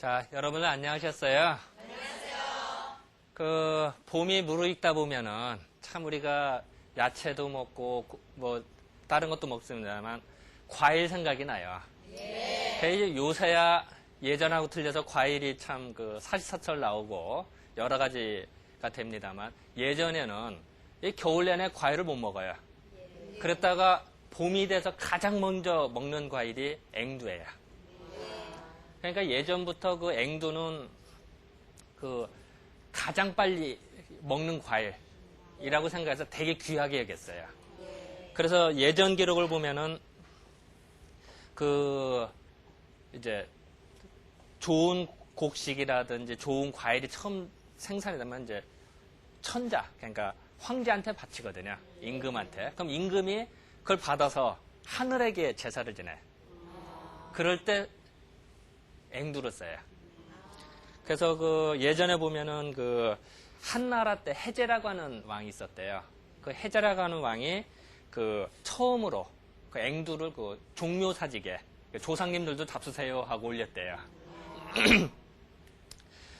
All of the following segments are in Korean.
자, 여러분들 안녕하셨어요? 안녕하세요. 봄이 무르익다 보면은 참 우리가 야채도 먹고 뭐 다른 것도 먹습니다만 과일 생각이 나요. 예. 요새야 예전하고 틀려서 과일이 참 사시사철 나오고 여러 가지가 됩니다만 예전에는 이 겨울 내내 과일을 못 먹어요. 그랬다가 봄이 돼서 가장 먼저 먹는 과일이 앵두예요. 그러니까 예전부터 그 앵두는 가장 빨리 먹는 과일이라고 생각해서 되게 귀하게 여겼어요. 그래서 예전 기록을 보면은 이제 좋은 곡식이라든지 좋은 과일이 처음 생산이 되면 이제 천자, 그러니까 황제한테 바치거든요. 임금한테. 그럼 임금이 그걸 받아서 하늘에게 제사를 지내. 그럴 때 앵두를 써요. 그래서 예전에 보면은 한나라 때 해제라고 하는 왕이 있었대요. 그 해제라고 하는 왕이 처음으로 앵두를 종묘사직에 조상님들도 잡수세요 하고 올렸대요.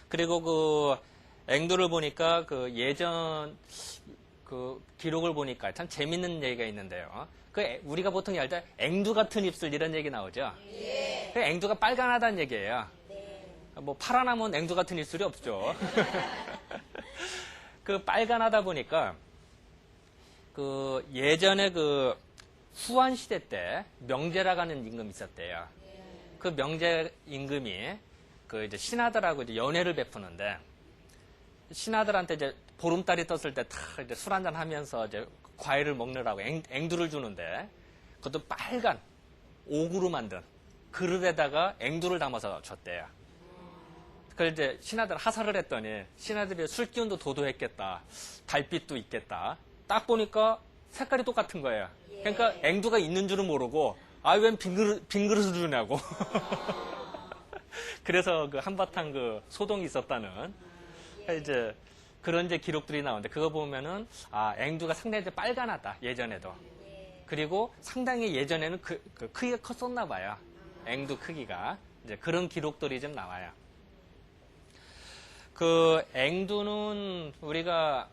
그리고 앵두를 보니까 예전 기록을 보니까 참 재밌는 얘기가 있는데요. 우리가 보통 할 때 앵두 같은 입술 이런 얘기 나오죠. 예. 앵두가 빨간하다는 얘기예요. 네. 뭐 파란하면 앵두 같은 입술이 없죠. 빨간하다 보니까 예전에 후한 시대 때 명제라고 하는 임금이 있었대요. 예. 그 명제 임금이 이제 신하들하고 이제 연회를 베푸는데 신하들한테 이제 보름달이 떴을 때 이제 술 한잔 하면서 이제 과일을 먹느라고 앵두를 주는데 그것도 빨간 옥으로 만든 그릇에다가 앵두를 담아서 줬대요. 그래서 이제 신하들 하사를 했더니 신하들이 술 기운도 도도했겠다. 달빛도 있겠다. 딱 보니까 색깔이 똑같은 거예요. 그러니까 앵두가 있는 줄은 모르고 웬 빈 그릇을 주냐고. 그래서 한바탕 소동이 있었다는 이제 그런 이제 기록들이 나오는데 그거 보면은 앵두가 상당히 빨간하다 예전에도. 그리고 상당히 예전에는 크기가 컸었나 봐요. 앵두 크기가 이제 그런 기록들이 좀 나와요. 앵두는 우리가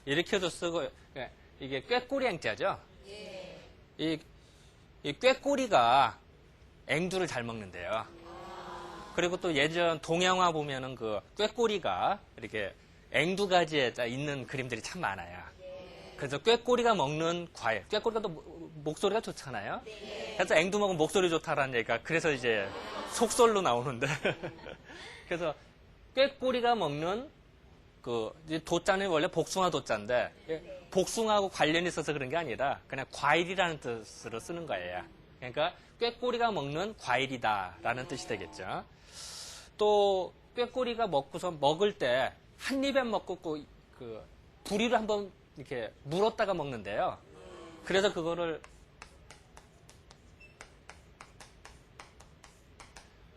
이렇게도 쓰고 이게 꾀꼬리 앵자죠. 예. 이 꾀꼬리가 앵두를 잘 먹는데요. 그리고 또 예전 동양화 보면은 꾀꼬리가 이렇게 앵두가지에 있는 그림들이 참 많아요. 그래서 꾀꼬리가 먹는 과일, 꾀꼬리가 또 목소리가 좋잖아요. 그래서 앵두 먹으면 목소리 좋다라는 얘기가 그래서 이제 속설로 나오는데 그래서 꾀꼬리가 먹는 도자는 원래 복숭아 도자인데 복숭아하고 관련이 있어서 그런 게 아니라 그냥 과일이라는 뜻으로 쓰는 거예요. 그러니까 꾀꼬리가 먹는 과일이다라는 뜻이 되겠죠. 또 꾀꼬리가 먹을 때 한 입에 먹고 부리를 한번 이렇게 물었다가 먹는데요. 그래서 그거를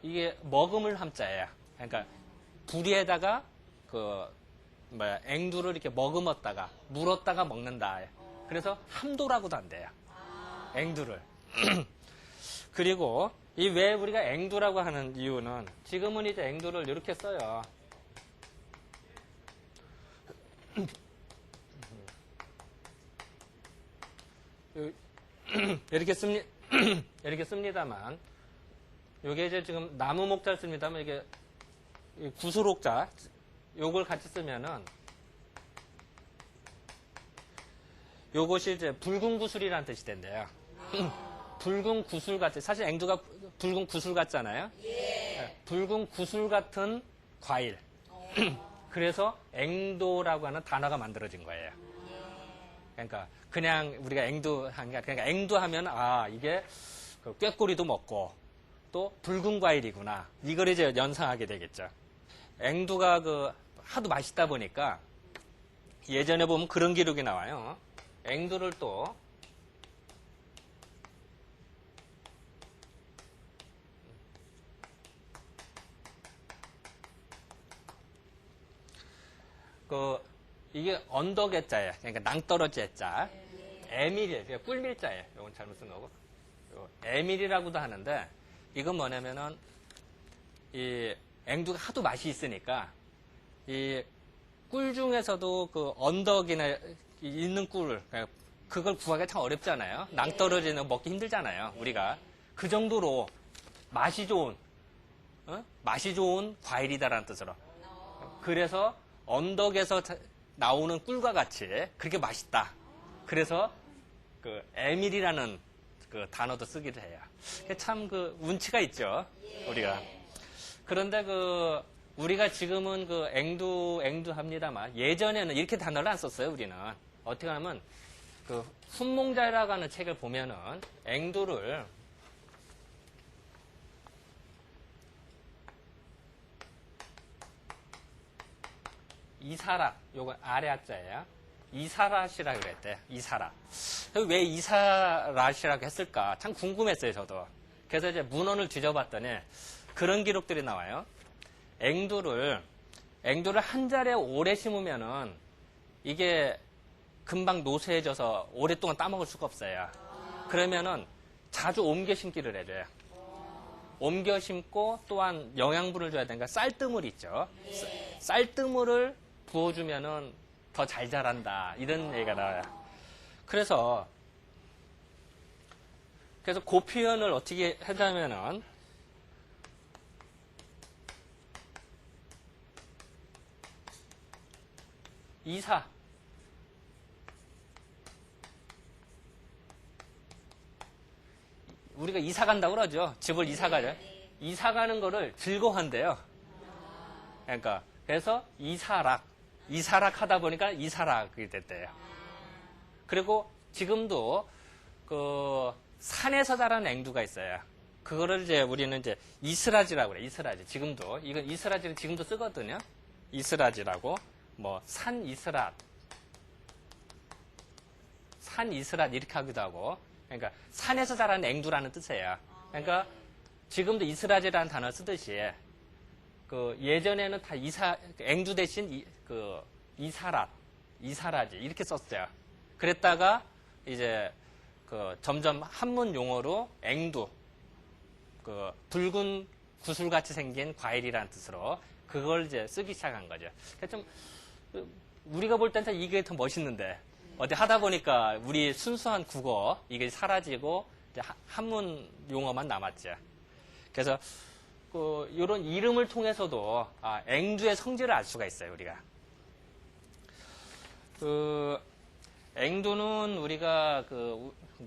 이게 먹음을 함자예요. 그러니까 부리에다가 앵두를 이렇게 머금었다가 물었다가 먹는다. 그래서 함도라고도 한대요. 앵두를. 그리고 왜 우리가 앵두라고 하는 이유는 지금은 이제 앵두를 이렇게 써요. 이렇게 씁니다만 이게 이제 지금 나무 목자를 씁니다만 이게 구슬옥자 요걸 같이 쓰면은 요것이 이제 붉은 구슬이라는 뜻이 된대요. 붉은 구슬 같이 사실 앵두가 붉은 구슬 같잖아요. 예. 붉은 구슬 같은 과일. 그래서 앵도라고 하는 단어가 만들어진 거예요. 그러니까 그냥 우리가 앵두한 게 그러니까 앵두하면 이게 꾀꼬리도 먹고 또 붉은 과일이구나. 이걸 이제 연상하게 되겠죠. 앵두가 하도 맛있다 보니까 예전에 보면 그런 기록이 나와요. 앵두를 또 이게 언덕의 자예요. 그러니까 낭떠러지의 자. 에밀이에요. 그러니까 꿀밀자예요. 이건 잘못 쓴 거고. 에밀이라고도 하는데, 이건 뭐냐면은, 이 앵두가 하도 맛이 있으니까, 이 꿀 중에서도 그 언덕이나 있는 꿀을, 그걸 구하기가 참 어렵잖아요. 낭떠러지는 먹기 힘들잖아요. 우리가. 그 정도로 맛이 좋은, 맛이 좋은 과일이다라는 뜻으로. 그래서 언덕에서 나오는 꿀과 같이 그렇게 맛있다. 그래서 그 에밀이라는 그 단어도 쓰기도 해요. 참 그 운치가 있죠. 우리가. 그런데 우리가 지금은 앵두 합니다만 예전에는 이렇게 단어를 안 썼어요. 우리는. 어떻게 하면 훈몽자라고 하는 책을 보면은 앵두를 이사라, 요거 아래 학자예요. 이사라시라고 그랬대요. 이사라. 왜 이사라시라고 했을까? 참 궁금했어요, 저도. 그래서 이제 문헌을 뒤져봤더니 그런 기록들이 나와요. 앵두를 한 자리에 오래 심으면은 이게 금방 노쇠해져서 오랫동안 따먹을 수가 없어요. 그러면은 자주 옮겨 심기를 해줘요. 옮겨 심고 또한 영양분을 줘야 되니까 쌀뜨물 있죠. 쌀뜨물을 부어주면은 더 잘 자란다. 이런 얘기가 나와요. 그래서 그 표현을 어떻게 하자면은 이사. 우리가 이사 간다고 그러죠. 집을 이사 가죠. 이사 가는 거를 즐거워한대요. 그러니까, 그래서 이사락 하다 보니까 이사락이 됐대요. 그리고 지금도 산에서 자라는 앵두가 있어요. 그거를 이제 우리는 이제 이스라지라고 그래요. 이스라지. 지금도. 이건 이스라지는 지금도 쓰거든요. 이스라지라고. 산 이스랏 이렇게 하기도 하고. 그러니까 산에서 자라는 앵두라는 뜻이에요. 그러니까 지금도 이스라지라는 단어 쓰듯이 예전에는 다 앵두 대신 이사라지 이렇게 썼어요. 그랬다가 이제 점점 한문 용어로 앵두 붉은 구슬같이 생긴 과일이라는 뜻으로 그걸 이제 쓰기 시작한 거죠. 좀 우리가 볼 땐 이게 더 멋있는데 어디 하다 보니까 우리 순수한 국어 이게 사라지고 이제 한문 용어만 남았죠. 그래서 이런 이름을 통해서도 앵두의 성질을 알 수가 있어요. 우리가 앵두는 우리가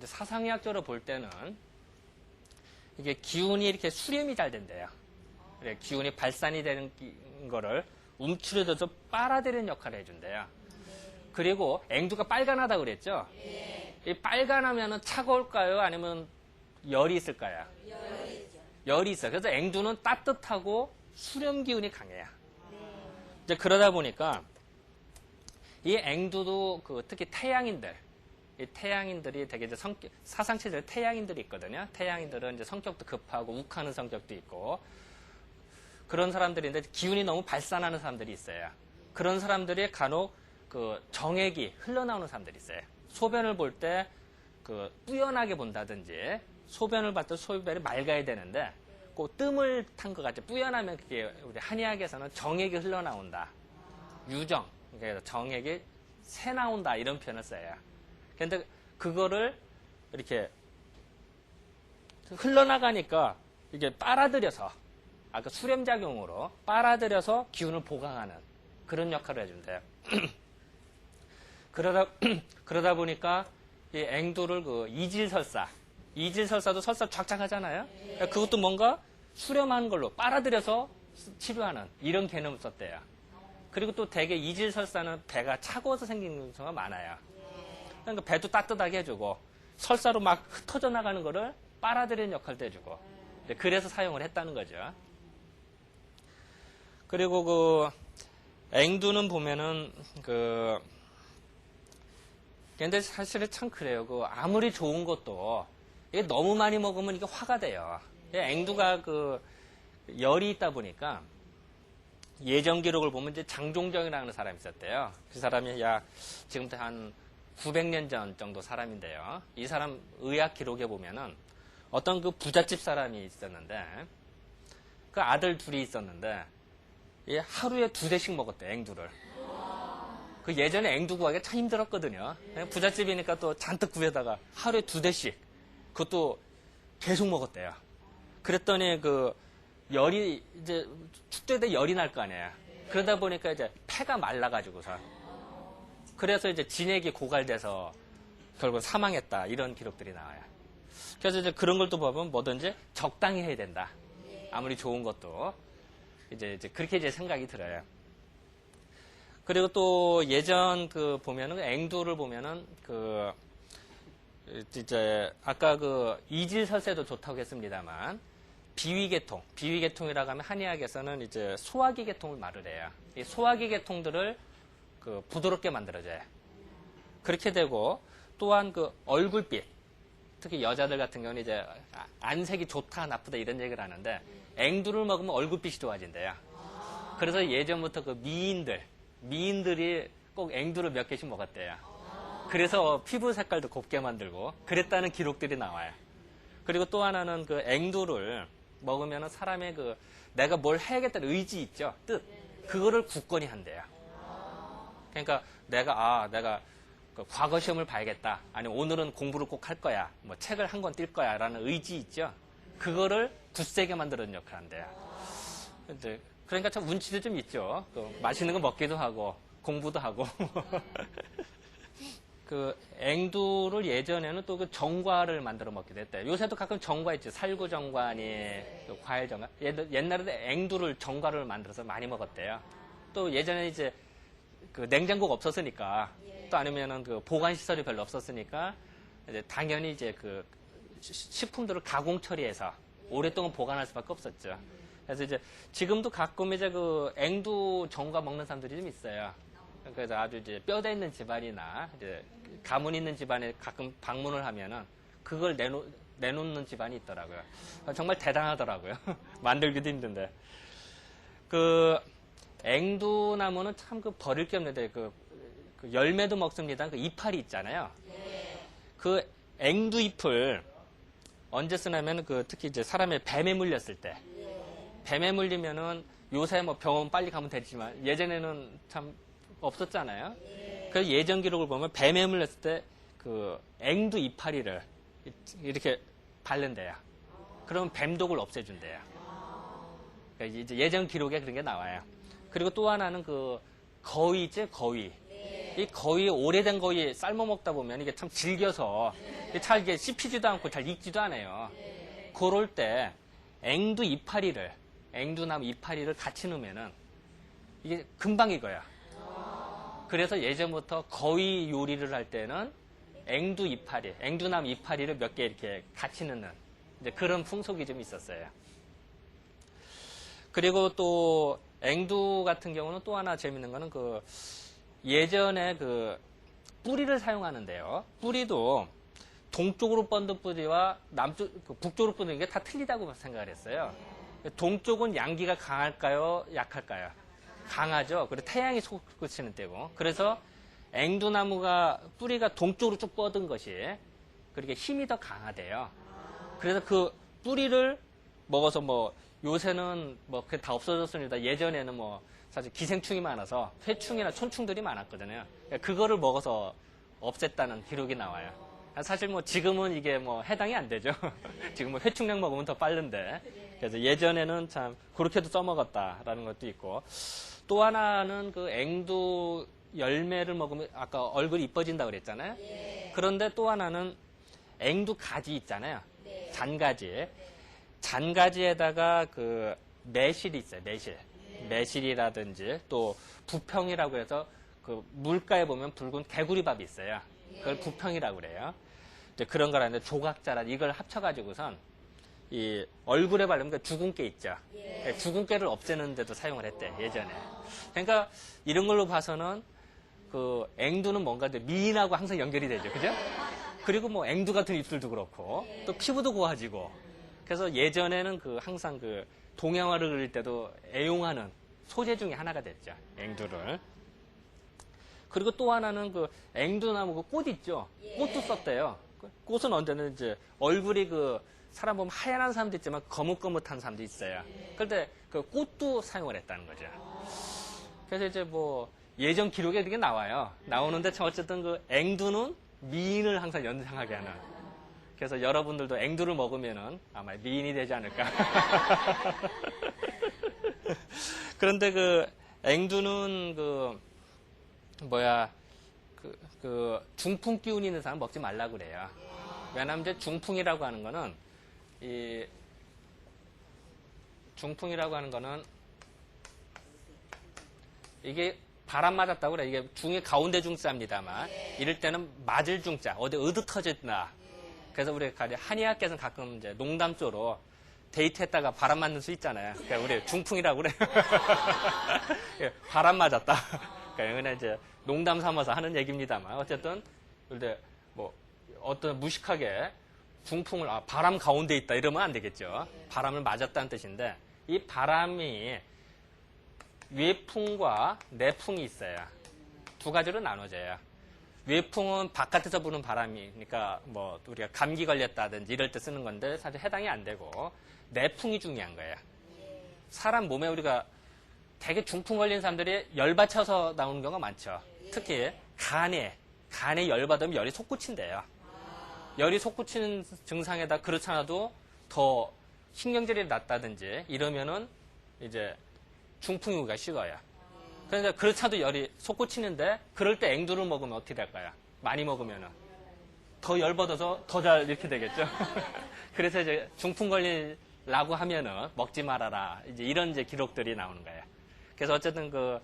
사상의학적으로 볼 때는 이게 기운이 이렇게 수렴이 잘 된대요. 그래, 기운이 발산이 되는 거를 움츠려져서 빨아들이는 역할을 해준대요. 그리고 앵두가 빨간하다고 그랬죠? 이 빨간하면은 차가울까요? 아니면 열이 있을까요? 열이 있어요. 그래서 앵두는 따뜻하고 수렴 기운이 강해요. 이제 그러다 보니까 이 앵두도 특히 태양인들, 이 태양인들이 되게 이제 사상체질에 태양인들이 있거든요. 태양인들은 이제 성격도 급하고 욱하는 성격도 있고 그런 사람들인데 기운이 너무 발산하는 사람들이 있어요. 그런 사람들이 간혹 정액이 흘러나오는 사람들이 있어요. 소변을 볼 때 뿌연하게 본다든지 소변을 봤을 때 소변이 맑아야 되는데 뜸을 탄 것 같이 뿌연하면 그게 우리 한의학에서는 정액이 흘러나온다. 유정, 그러니까 정액이 새 나온다 이런 표현을 써요. 그런데 그거를 이렇게 흘러나가니까 이게 빨아들여서 아까 수렴작용으로 빨아들여서 기운을 보강하는 그런 역할을 해준대요. 그러다 보니까 이 앵두를 이질설사도 설사 쫙쫙 하잖아요. 그러니까 그것도 뭔가 수렴하는 걸로 빨아들여서 치료하는 이런 개념을 썼대요. 그리고 또 대개 이질설사는 배가 차가워서 생기는 경우가 많아요. 그러니까 배도 따뜻하게 해주고 설사로 막 흩어져 나가는 거를 빨아들이는 역할도 해주고 그래서 사용을 했다는 거죠. 그리고 앵두는 보면은 근데 사실은 참 그래요. 아무리 좋은 것도 이게 너무 많이 먹으면 이게 화가 돼요. 앵두가 열이 있다 보니까 예전 기록을 보면 이제 장종정이라는 사람이 있었대요. 그 사람이 약 지금부터 한 900년 전 정도 사람인데요. 이 사람 의학 기록에 보면은 어떤 그 부잣집 사람이 있었는데 그 아들 둘이 있었는데 하루에 2대씩 먹었대, 앵두를. 그 예전에 앵두 구하기가 참 힘들었거든요. 부잣집이니까 또 잔뜩 구해다가 하루에 2대씩 그것도 계속 먹었대요. 그랬더니 그 열이 이제 축제 때 열이 날 거 아니에요. 그러다 보니까 이제 폐가 말라가지고서 그래서 이제 진액이 고갈돼서 결국 사망했다 이런 기록들이 나와요. 그래서 이제 그런 걸 또 보면 뭐든지 적당히 해야 된다. 아무리 좋은 것도 이제 그렇게 이제 생각이 들어요. 그리고 또 예전 그 보면은 앵두를 보면은 그 이제 아까 그 이질설세도 좋다고 했습니다만 비위계통이라고 하면 한의학에서는 이제 소화기 계통을 말을 해요. 이 소화기 계통들을 그 부드럽게 만들어줘요. 그렇게 되고 또한 그 얼굴빛, 특히 여자들 같은 경우는 이제 안색이 좋다 나쁘다 이런 얘기를 하는데 앵두를 먹으면 얼굴빛이 좋아진대요. 그래서 예전부터 그 미인들이 꼭 앵두를 몇 개씩 먹었대요. 그래서 피부 색깔도 곱게 만들고 그랬다는 기록들이 나와요. 그리고 또 하나는 그 앵두를 먹으면 사람의 그 내가 뭘 해야겠다는 의지 있죠, 뜻, 그거를 굳건히 한대요. 그러니까 내가 그 과거 시험을 봐야겠다, 아니면 오늘은 공부를 꼭 할 거야, 뭐 책을 한 권 뛸 거야라는 의지 있죠. 그거를 굳세게 만드는 역할을 한대요. 그러니까 참 운치도 좀 있죠. 맛있는 거 먹기도 하고 공부도 하고. 그 앵두를 예전에는 또 그 정과를 만들어 먹기도 했대요. 요새도 가끔 정과 있죠. 살구정과니 과일정과. 옛날에도 앵두를 정과를 만들어서 많이 먹었대요. 또 예전에 이제 그 냉장고가 없었으니까, 또 아니면은 그 보관 시설이 별로 없었으니까 이제 당연히 이제 그 식품들을 가공 처리해서 오랫동안 보관할 수밖에 없었죠. 그래서 이제 지금도 가끔 이제 그 앵두 정과 먹는 사람들이 좀 있어요. 그래서 아주 이제 뼈대 있는 집안이나 이제 가문 있는 집안에 가끔 방문을 하면은 그걸 내놓는 집안이 있더라고요. 정말 대단하더라고요. 만들기도 힘든데. 그 앵두나무는 참 그 버릴 게 없는데 그 열매도 먹습니다. 그 이파리 있잖아요. 그 앵두 잎을 언제 쓰냐면 그 특히 이제 사람의 뱀에 물렸을 때. 뱀에 물리면은 요새 뭐 병원 빨리 가면 되지만 예전에는 참 없었잖아요. 그래서 예전 기록을 보면 뱀에 물렸을 때 그 앵두 이파리를 이렇게 바른대요. 그러면 뱀독을 없애준대요. 그러니까 이제 예전 기록에 그런 게 나와요. 그리고 또 하나는 그 거위 있지, 거위. 이 거위, 오래된 거위 삶아 먹다 보면 이게 참 질겨서 잘 이게 씹히지도 않고 잘 익지도 않아요. 그럴 때 앵두나무 이파리를 같이 넣으면은 이게 금방 익어요. 그래서 예전부터 거위 요리를 할 때는 앵두나무 이파리를 몇 개 이렇게 같이 넣는 이제 그런 풍속이 좀 있었어요. 그리고 또 앵두 같은 경우는 또 하나 재밌는 거는 그 예전에 그 뿌리를 사용하는데요. 뿌리도 동쪽으로 뻗는 뿌리와 북쪽으로 뻗는 게 다 틀리다고 생각을 했어요. 동쪽은 양기가 강할까요? 약할까요? 강하죠. 그리고 태양이 솟구치는 때고. 그래서 앵두나무가 뿌리가 동쪽으로 쭉 뻗은 것이 그렇게 힘이 더 강하대요. 그래서 그 뿌리를 먹어서 뭐 요새는 뭐 그게 다 없어졌습니다. 예전에는 뭐 사실 기생충이 많아서 회충이나 촌충들이 많았거든요. 그거를 먹어서 없앴다는 기록이 나와요. 사실 뭐 지금은 이게 뭐 해당이 안 되죠. 지금은 회충약 먹으면 더 빠른데. 그래서 예전에는 참 그렇게도 써먹었다라는 것도 있고, 또 하나는 그 앵두 열매를 먹으면 아까 얼굴이 이뻐진다고 그랬잖아요. 그런데 또 하나는 앵두 가지 있잖아요. 잔가지. 잔가지에다가 그 매실이 있어요. 매실이라든지 또 부평이라고 해서 그 물가에 보면 붉은 개구리밥이 있어요. 그걸 부평이라고 그래요. 이제 그런 거라는데 조각자라 이걸 합쳐가지고선 이 얼굴에 바르면 그 주근깨 있죠. 주근깨를 없애는 데도 사용을 했대, 예전에. 그러니까 이런 걸로 봐서는 그 앵두는 뭔가 미인하고 항상 연결이 되죠. 그죠? 그리고 뭐 앵두 같은 입술도 그렇고 또 피부도 고와지고. 그래서 예전에는 그 항상 그 동양화를 그릴 때도 애용하는 소재 중에 하나가 됐죠. 앵두를. 그리고 또 하나는 그 앵두나무 그 꽃 있죠. 꽃도 썼대요. 꽃은 언제는 이제 얼굴이 그 사람 보면 하얀 사람도 있지만 거뭇거뭇한 사람도 있어요. 그런데 그 꽃도 사용을 했다는 거죠. 그래서 이제 뭐 예전 기록에 이렇게 나와요. 나오는데 참 어쨌든 그 앵두는 미인을 항상 연상하게 하는. 그래서 여러분들도 앵두를 먹으면은 아마 미인이 되지 않을까. 그런데 그 앵두는 그 중풍 기운이 있는 사람 먹지 말라고 그래요. 왜냐하면 이제 중풍이라고 하는 거는 이게 바람 맞았다고 그래. 이게 중의 가운데 중자입니다만 이럴 때는 맞을 중자 어디 으드터졌나. 그래서 우리 한의학계에서는 가끔 이제 농담조로 데이트했다가 바람 맞는 수 있잖아요. 그러니까 우리 중풍이라고 그래요. 바람 맞았다. 그러니까 이제 농담 삼아서 하는 얘기입니다만 어쨌든 근데 뭐 어떤 무식하게 중풍을 바람 가운데 있다 이러면 안 되겠죠. 바람을 맞았다는 뜻인데 이 바람이 외풍과 내풍이 있어요. 두 가지로 나눠져요. 외풍은 바깥에서 부는 바람이니까 뭐 우리가 감기 걸렸다든지 이럴 때 쓰는 건데 사실 해당이 안 되고 내풍이 중요한 거예요. 사람 몸에 우리가 되게 중풍 걸린 사람들이 열 받쳐서 나오는 경우가 많죠. 특히 간에 열 받으면 열이 솟구친대요. 열이 솟구치는 증상에다 그렇지 않아도 더 신경질이 났다든지 이러면은 이제 중풍이 오기가 쉬워요. 그러니까 그렇지 않아도 열이 솟구치는데 그럴 때 앵두를 먹으면 어떻게 될까요? 많이 먹으면은 더 열받아서 더 잘 이렇게 되겠죠. 그래서 이제 중풍 걸리려고 하면은 먹지 말아라. 이제 이런 이제 기록들이 나오는 거예요. 그래서 어쨌든 그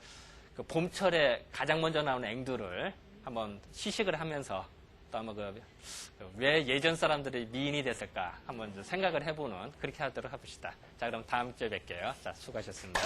봄철에 가장 먼저 나오는 앵두를 한번 시식을 하면서 또 한번 왜 예전 사람들이 미인이 됐을까 한번 생각을 해보는 그렇게 하도록 해봅시다. 자, 그럼 다음 주에 뵐게요. 자, 수고하셨습니다.